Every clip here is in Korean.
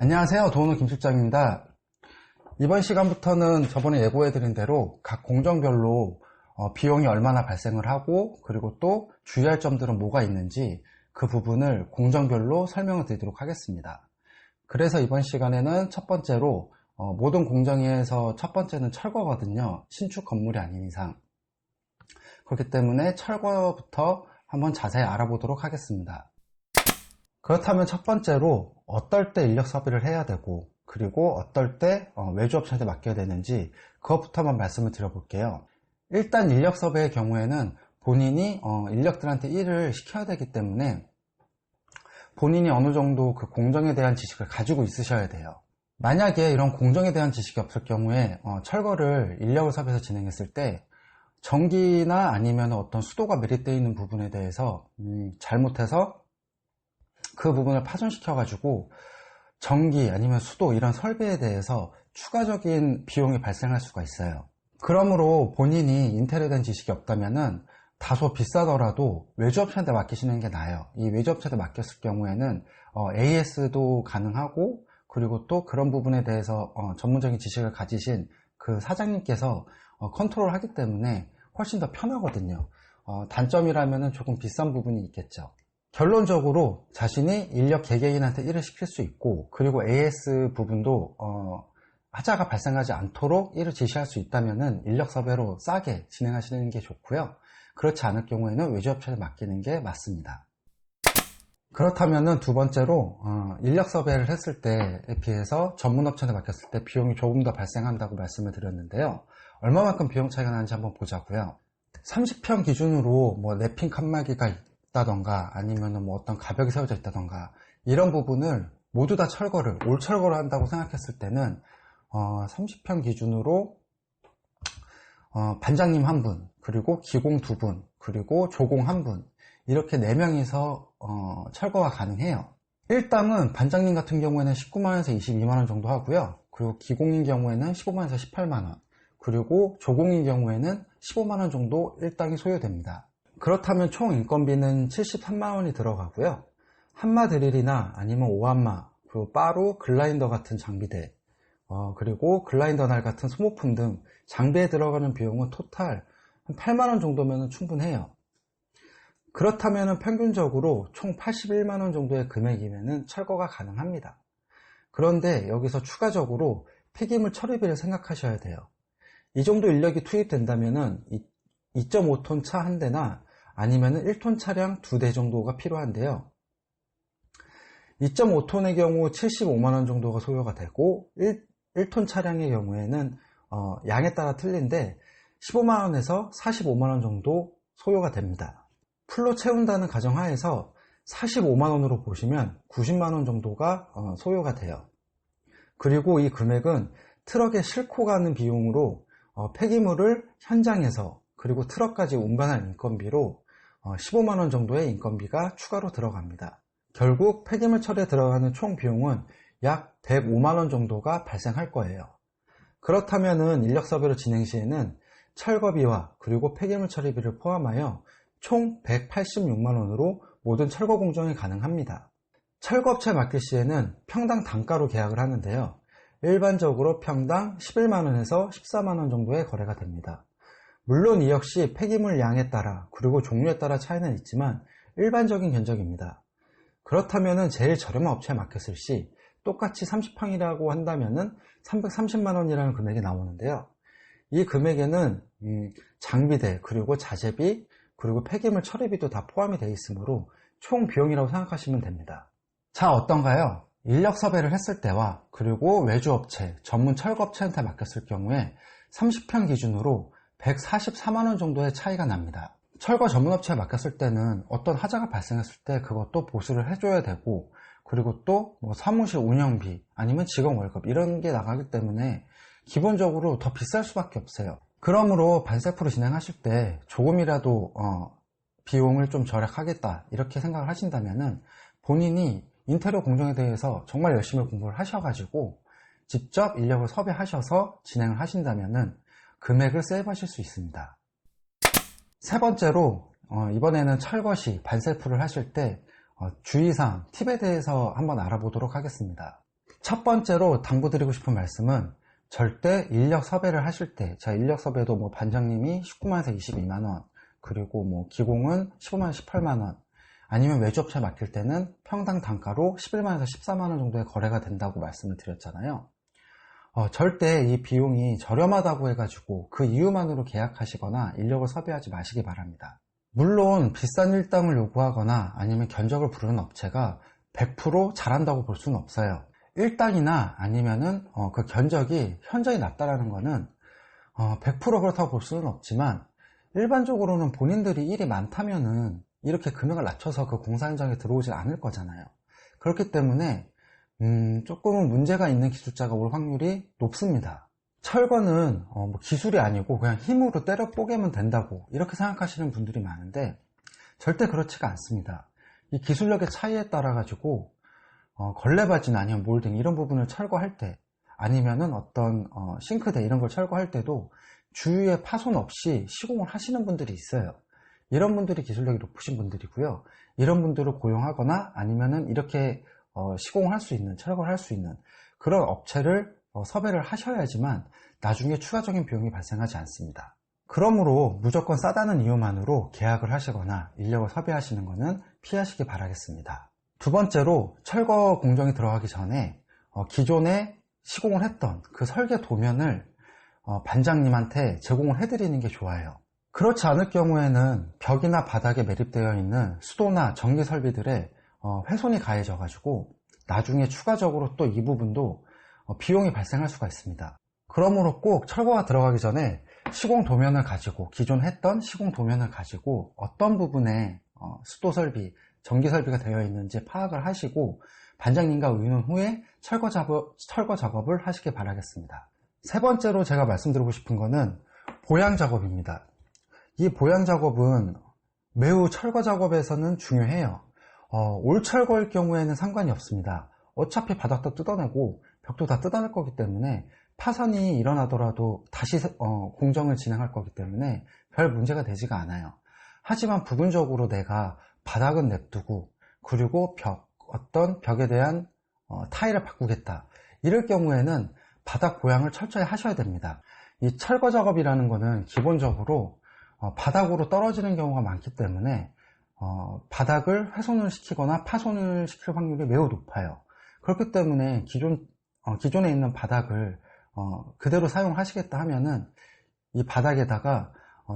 안녕하세요. 도우노 김실장입니다. 이번 시간부터는 저번에 예고해드린 대로 각 공정별로 비용이 얼마나 발생을 하고 그리고 또 주의할 점들은 뭐가 있는지 그 부분을 공정별로 설명을 드리도록 하겠습니다. 그래서 이번 시간에는 첫 번째로 모든 공정에서 첫 번째는 철거거든요. 신축 건물이 아닌 이상. 그렇기 때문에 철거부터 한번 자세히 알아보도록 하겠습니다. 그렇다면 첫 번째로 어떨 때 인력 섭외를 해야 되고 그리고 어떨 때 외주업체한테 맡겨야 되는지 그것부터 한번 말씀을 드려볼게요. 일단 인력 섭외의 경우에는 본인이 인력들한테 일을 시켜야 되기 때문에 본인이 어느 정도 그 공정에 대한 지식을 가지고 있으셔야 돼요. 만약에 이런 공정에 대한 지식이 없을 경우에 철거를 인력을 섭외해서 진행했을 때 전기나 아니면 어떤 수도가 매립되어 있는 부분에 대해서 잘못해서 그 부분을 파손시켜 가지고 전기 아니면 수도 이런 설비에 대해서 추가적인 비용이 발생할 수가 있어요. 그러므로 본인이 인테리어에 대한 지식이 없다면은 다소 비싸더라도 외주업체한테 맡기시는 게 나아요. 이 외주업체한테 맡겼을 경우에는 AS도 가능하고 그리고 또 그런 부분에 대해서 전문적인 지식을 가지신 그 사장님께서 컨트롤 하기 때문에 훨씬 더 편하거든요. 단점이라면은 조금 비싼 부분이 있겠죠. 결론적으로 자신이 인력 개개인한테 일을 시킬 수 있고 그리고 AS 부분도 하자가 발생하지 않도록 일을 지시할 수 있다면 인력 섭외로 싸게 진행하시는 게 좋고요. 그렇지 않을 경우에는 외주업체에 맡기는 게 맞습니다. 그렇다면 두 번째로 인력 섭외를 했을 때에 비해서 전문업체에 맡겼을 때 비용이 조금 더 발생한다고 말씀을 드렸는데요. 얼마만큼 비용 차이가 나는지 한번 보자고요. 30평 기준으로 뭐 랩핑 칸막이가 있다던가 아니면 뭐 어떤 가벽이 세워져 있다던가 이런 부분을 모두 다 올 철거를 한다고 생각했을 때는 30평 기준으로 반장님 1분 그리고 기공 2분 그리고 조공 1분 이렇게 4명이서 철거가 가능해요. 일당은 반장님 같은 경우에는 19만원에서 22만원 정도 하고요. 그리고 기공인 경우에는 15만원에서 18만원 그리고 조공인 경우에는 15만원 정도 일당이 소요됩니다. 그렇다면 총 인건비는 73만원이 들어가고요. 한마 드릴이나 아니면 오한마, 그리고 바로 글라인더 같은 장비대, 그리고 글라인더 날 같은 소모품 등 장비에 들어가는 비용은 토탈 한 8만원 정도면 충분해요. 그렇다면 평균적으로 총 81만원 정도의 금액이면 철거가 가능합니다. 그런데 여기서 추가적으로 폐기물 처리비를 생각하셔야 돼요. 이 정도 인력이 투입된다면 2.5톤 차 한 대나 아니면 1톤 차량 2대 정도가 필요한데요. 2.5톤의 경우 75만원 정도가 소요가 되고 1톤 차량의 경우에는 양에 따라 틀린데 15만원에서 45만원 정도 소요가 됩니다. 풀로 채운다는 가정하에서 45만원으로 보시면 90만원 정도가 소요가 돼요. 그리고 이 금액은 트럭에 싣고 가는 비용으로 폐기물을 현장에서 그리고 트럭까지 운반할 인건비로 15만원 정도의 인건비가 추가로 들어갑니다. 결국 폐기물 처리에 들어가는 총 비용은 약 105만원 정도가 발생할 거예요. 그렇다면 인력 섭외로 진행 시에는 철거비와 그리고 폐기물 처리비를 포함하여 총 186만원으로 모든 철거 공정이 가능합니다. 철거업체에 맡길 시에는 평당 단가로 계약을 하는데요. 일반적으로 평당 11만원에서 14만원 정도의 거래가 됩니다. 물론 이 역시 폐기물 양에 따라 그리고 종류에 따라 차이는 있지만 일반적인 견적입니다. 그렇다면 제일 저렴한 업체에 맡겼을 시 똑같이 30평이라고 한다면 330만원이라는 금액이 나오는데요. 이 금액에는 장비대 그리고 자재비 그리고 폐기물 처리비도 다 포함이 되어 있으므로 총 비용이라고 생각하시면 됩니다. 자, 어떤가요? 인력 섭외를 했을 때와 그리고 외주업체, 전문 철거업체한테 맡겼을 경우에 30평 기준으로 144만원 정도의 차이가 납니다. 철거 전문업체에 맡겼을 때는 어떤 하자가 발생했을 때 그것도 보수를 해줘야 되고 그리고 또 뭐 사무실 운영비 아니면 직원 월급 이런 게 나가기 때문에 기본적으로 더 비쌀 수밖에 없어요. 그러므로 반세프로 진행하실 때 조금이라도 비용을 좀 절약하겠다 이렇게 생각을 하신다면 본인이 인테리어 공정에 대해서 정말 열심히 공부를 하셔가지고 직접 인력을 섭외하셔서 진행을 하신다면 금액을 세이브하실 수 있습니다. 세 번째로 이번에는 철거 시 반셀프를 하실 때 주의사항, 팁에 대해서 한번 알아보도록 하겠습니다. 첫 번째로 당부드리고 싶은 말씀은 절대 인력 섭외를 하실 때, 자, 인력 섭외도 뭐 반장님이 19만원에서 22만원, 그리고 뭐 기공은 15만원, 18만원, 아니면 외주업체 맡길 때는 평당 단가로 11만원에서 14만원 정도의 거래가 된다고 말씀을 드렸잖아요. 절대 이 비용이 저렴하다고 해가지고 그 이유만으로 계약하시거나 인력을 섭외하지 마시기 바랍니다. 물론 비싼 일당을 요구하거나 아니면 견적을 부르는 업체가 100% 잘한다고 볼 수는 없어요. 일당이나 아니면은 그 견적이 현저히 낮다라는 거는 100% 그렇다고 볼 수는 없지만, 일반적으로는 본인들이 일이 많다면은 이렇게 금액을 낮춰서 그 공사 현장에 들어오지 않을 거잖아요. 그렇기 때문에 조금은 문제가 있는 기술자가 올 확률이 높습니다. 철거는 뭐 기술이 아니고 그냥 힘으로 때려 뽀개면 된다고 이렇게 생각하시는 분들이 많은데, 절대 그렇지가 않습니다. 이 기술력의 차이에 따라 가지고 걸레바지나 아니면 몰딩 이런 부분을 철거할 때, 아니면은 어떤 싱크대 이런 걸 철거할 때도 주위에 파손 없이 시공을 하시는 분들이 있어요. 이런 분들이 기술력이 높으신 분들이고요. 이런 분들을 고용하거나 아니면은 이렇게 시공을 할 수 있는, 철거를 할 수 있는 그런 업체를 섭외를 하셔야지만 나중에 추가적인 비용이 발생하지 않습니다. 그러므로 무조건 싸다는 이유만으로 계약을 하시거나 인력을 섭외하시는 것은 피하시기 바라겠습니다. 두 번째로, 철거 공정이 들어가기 전에 기존에 시공을 했던 그 설계 도면을 반장님한테 제공을 해드리는 게 좋아요. 그렇지 않을 경우에는 벽이나 바닥에 매립되어 있는 수도나 전기 설비들에 훼손이 가해져 가지고 나중에 추가적으로 또 이 부분도 비용이 발생할 수가 있습니다. 그러므로 꼭 철거가 들어가기 전에 시공 도면을 가지고, 기존 했던 시공 도면을 가지고 어떤 부분에 수도 설비, 전기 설비가 되어 있는지 파악을 하시고 반장님과 의논 후에 철거 작업을 하시길 바라겠습니다. 세 번째로 제가 말씀드리고 싶은 거는 보양 작업입니다. 이 보양 작업은 매우 철거 작업에서는 중요해요. 올 철거일 경우에는 상관이 없습니다. 어차피 바닥도 뜯어내고 벽도 다 뜯어낼 거기 때문에, 파손이 일어나더라도 다시 공정을 진행할 거기 때문에 별 문제가 되지가 않아요. 하지만 부분적으로 내가 바닥은 냅두고 그리고 어떤 벽에 대한 타일을 바꾸겠다, 이럴 경우에는 바닥 보양을 철저히 하셔야 됩니다. 이 철거 작업이라는 거는 기본적으로 바닥으로 떨어지는 경우가 많기 때문에 바닥을 훼손을 시키거나 파손을 시킬 확률이 매우 높아요. 그렇기 때문에 기존에 있는 바닥을 그대로 사용하시겠다 하면은 이 바닥에다가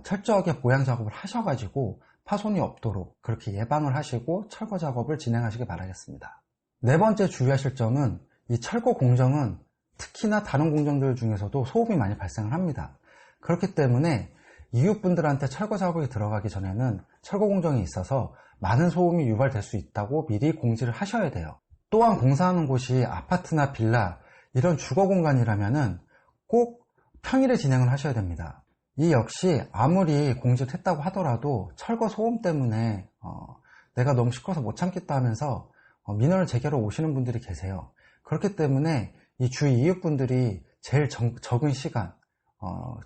철저하게 보양 작업을 하셔가지고 파손이 없도록 그렇게 예방을 하시고 철거 작업을 진행하시기 바라겠습니다. 네 번째 주의하실 점은, 이 철거 공정은 특히나 다른 공정들 중에서도 소음이 많이 발생을 합니다. 그렇기 때문에 이웃분들한테 철거 작업이 들어가기 전에는 철거 공정이 있어서 많은 소음이 유발될 수 있다고 미리 공지를 하셔야 돼요. 또한 공사하는 곳이 아파트나 빌라 이런 주거 공간이라면은 꼭 평일에 진행을 하셔야 됩니다. 이 역시 아무리 공지를 했다고 하더라도 철거 소음 때문에 내가 너무 시끄러워서 못 참겠다 하면서 민원을 제기하러 오시는 분들이 계세요. 그렇기 때문에 이 주위 이웃분들이 제일 적은 시간,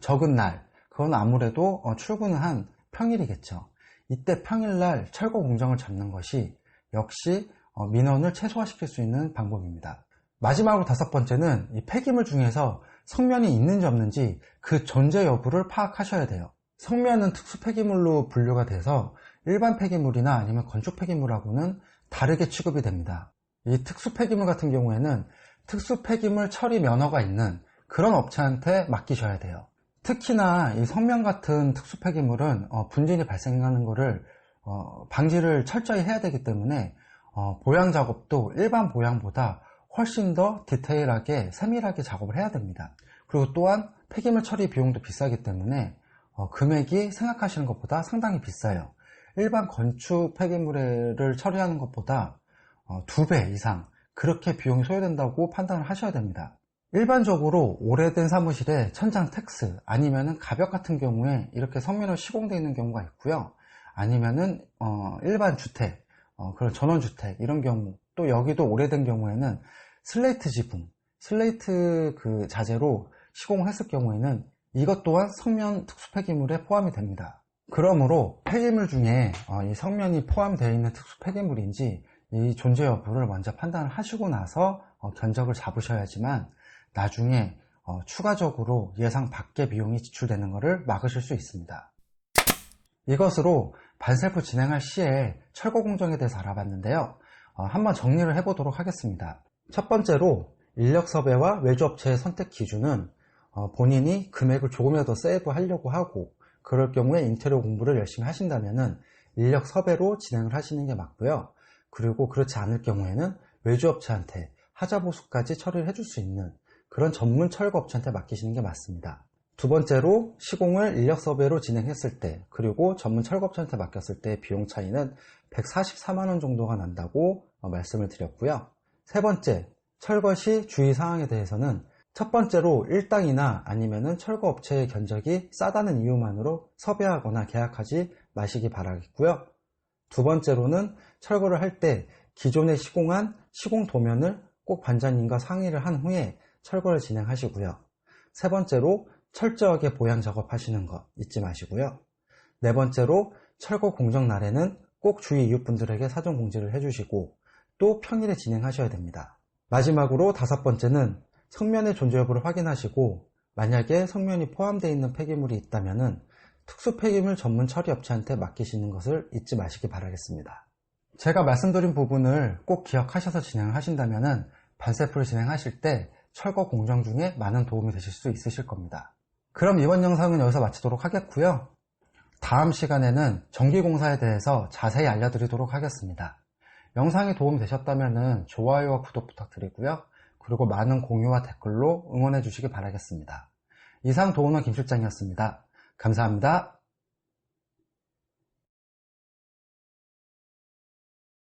적은 날, 그건 아무래도 출근을 한 평일이겠죠. 이때 평일날 철거 공정을 잡는 것이 역시 민원을 최소화시킬 수 있는 방법입니다. 마지막으로 다섯 번째는, 이 폐기물 중에서 성면이 있는지 없는지 그 존재 여부를 파악하셔야 돼요. 성면은 특수 폐기물로 분류가 돼서 일반 폐기물이나 아니면 건축 폐기물하고는 다르게 취급이 됩니다. 이 특수 폐기물 같은 경우에는 특수 폐기물 처리 면허가 있는 그런 업체한테 맡기셔야 돼요. 특히나 이 성면 같은 특수 폐기물은 분진이 발생하는 것을 방지를 철저히 해야 되기 때문에 보양 작업도 일반 보양보다 훨씬 더 디테일하게 세밀하게 작업을 해야 됩니다. 그리고 또한 폐기물 처리 비용도 비싸기 때문에 금액이 생각하시는 것보다 상당히 비싸요. 일반 건축 폐기물을 처리하는 것보다 2배 이상 그렇게 비용이 소요된다고 판단을 하셔야 됩니다. 일반적으로 오래된 사무실에 천장 텍스 아니면은 가벽 같은 경우에 이렇게 성면으로 시공되어 있는 경우가 있고요. 아니면은 일반 주택, 그런 전원주택 이런 경우, 또 여기도 오래된 경우에는 슬레이트 지붕, 슬레이트 그 자재로 시공을 했을 경우에는 이것 또한 성면 특수 폐기물에 포함이 됩니다. 그러므로 폐기물 중에 이 성면이 포함되어 있는 특수 폐기물인지 이 존재 여부를 먼저 판단을 하시고 나서 견적을 잡으셔야지만 나중에 추가적으로 예상 밖의 비용이 지출되는 것을 막으실 수 있습니다. 이것으로 반셀프 진행할 시에 철거 공정에 대해서 알아봤는데요. 한번 정리를 해보도록 하겠습니다. 첫 번째로 인력 섭외와 외주업체의 선택 기준은 본인이 금액을 조금이라도 세이브하려고 하고 그럴 경우에 인테리어 공부를 열심히 하신다면 인력 섭외로 진행을 하시는 게 맞고요. 그리고 그렇지 않을 경우에는 외주업체한테 하자보수까지 처리를 해줄 수 있는 그런 전문 철거업체한테 맡기시는 게 맞습니다. 두 번째로 시공을 인력 섭외로 진행했을 때 그리고 전문 철거업체한테 맡겼을 때 비용 차이는 144만원 정도가 난다고 말씀을 드렸고요. 세 번째, 철거 시 주의사항에 대해서는 첫 번째로 일당이나 아니면은 철거업체의 견적이 싸다는 이유만으로 섭외하거나 계약하지 마시기 바라겠고요. 두 번째로는 철거를 할 때 기존에 시공한 시공 도면을 꼭 반장님과 상의를 한 후에 철거를 진행하시고요. 세 번째로 철저하게 보양 작업하시는 것 잊지 마시고요. 네 번째로 철거 공정 날에는 꼭 주위 이웃분들에게 사전 공지를 해주시고 또 평일에 진행하셔야 됩니다. 마지막으로 다섯 번째는 성면의 존재 여부를 확인하시고 만약에 성면이 포함되어 있는 폐기물이 있다면 특수 폐기물 전문 처리업체한테 맡기시는 것을 잊지 마시기 바라겠습니다. 제가 말씀드린 부분을 꼭 기억하셔서 진행을 하신다면 반셀프를 진행하실 때 철거 공정 중에 많은 도움이 되실 수 있으실 겁니다. 그럼 이번 영상은 여기서 마치도록 하겠고요. 다음 시간에는 전기공사에 대해서 자세히 알려드리도록 하겠습니다. 영상이 도움이 되셨다면 좋아요와 구독 부탁드리고요. 그리고 많은 공유와 댓글로 응원해 주시기 바라겠습니다. 이상 도우너 김실장이었습니다. 감사합니다.